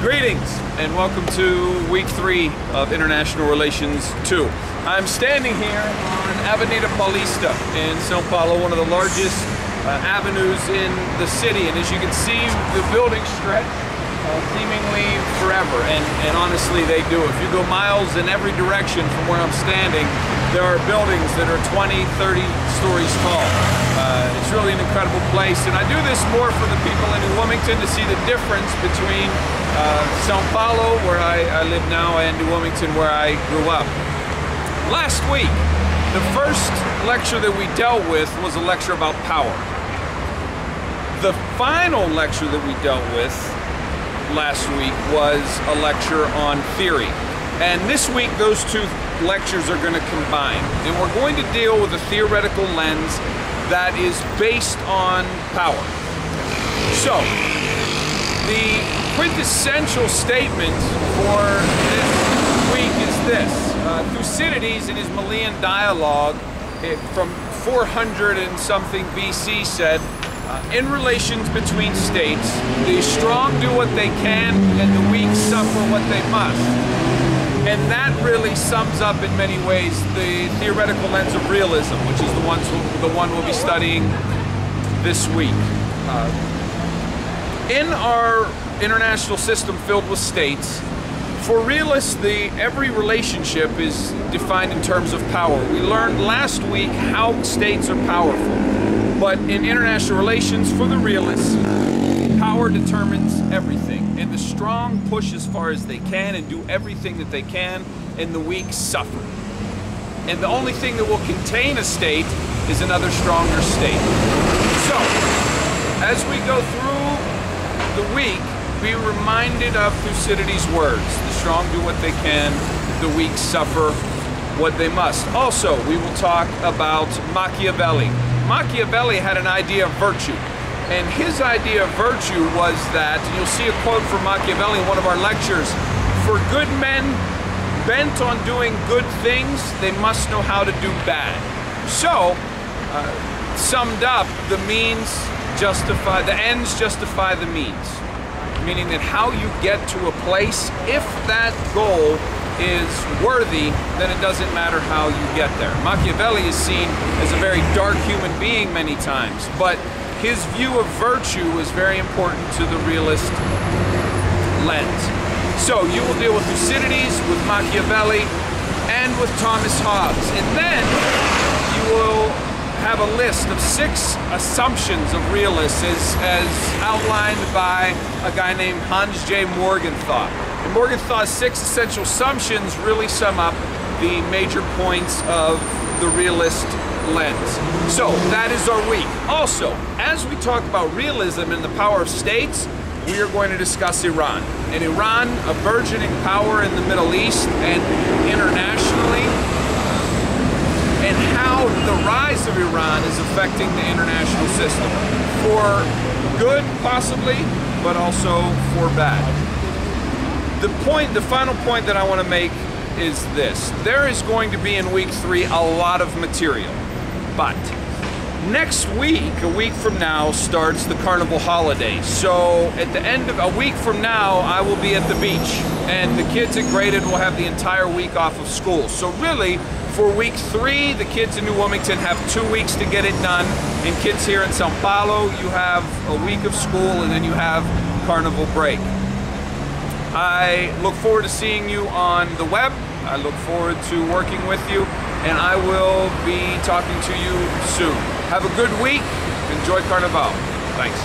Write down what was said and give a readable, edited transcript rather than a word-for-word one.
Greetings and welcome to week 3 of International Relations 2. I'm standing here on Avenida Paulista in São Paulo, one of the largest avenues in the city, and as you can see, the buildings stretch seemingly forever, and honestly they do. If you go miles in every direction from where I'm standing, there are buildings that are 20, 30 stories tall. It's really an incredible place, and I do this more for the people in New Wilmington to see the difference between São Paulo, where I live now, and New Wilmington, where I grew up. Last week, the first lecture that we dealt with was a lecture about power. The final lecture that we dealt with last week was a lecture on theory. And this week, those two lectures are going to combine. And we're going to deal with a theoretical lens that is based on power. So, the quintessential statement for this week is this. Thucydides, in his Melian dialogue from 400 and something BC, said, in relations between states, the strong do what they can and the weak suffer what they must. And that really sums up in many ways the theoretical lens of realism, which is the one we'll be studying this week. In our international system filled with states, for realists, every relationship is defined in terms of power. We learned last week how states are powerful, but in international relations, for the realists, power determines everything, and the strong push as far as they can and do everything that they can, and the weak suffer. And the only thing that will contain a state is another stronger state. So, as we go through the week, be reminded of Thucydides' words. The strong do what they can, the weak suffer what they must. Also, we will talk about Machiavelli. Machiavelli had an idea of virtue, and his idea of virtue was that, and you'll see a quote from Machiavelli in one of our lectures, for good men bent on doing good things, they must know how to do bad. So, summed up, the ends justify the means. Meaning that how you get to a place, if that goal is worthy, then it doesn't matter how you get there. Machiavelli is seen as a very dark human being many times, but his view of virtue is very important to the realist lens. So you will deal with Thucydides, with Machiavelli, and with Thomas Hobbes. And then you will have a list of 6 assumptions of realists as outlined by a guy named Hans J. Morgenthau. And Morgenthau's 6 essential assumptions really sum up the major points of the realist lens. So that is our week. Also, as we talk about realism and the power of states, we are going to discuss Iran. And Iran, a burgeoning power in the Middle East and internationally, and how the rise of Iran is affecting the international system. For good, possibly, but also for bad. The final point that I want to make is this. There is going to be in week 3 a lot of material, but next week, a week from now, starts the Carnival holiday. So at the end of a week from now, I will be at the beach, and the kids at Graydon will have the entire week off of school. So really, for week 3, the kids in New Wilmington have 2 weeks to get it done, and kids here in São Paulo, you have a week of school, and then you have Carnival break. I look forward to seeing you on the web. I look forward to working with you, and I will be talking to you soon. Have a good week. Enjoy Carnival. Thanks.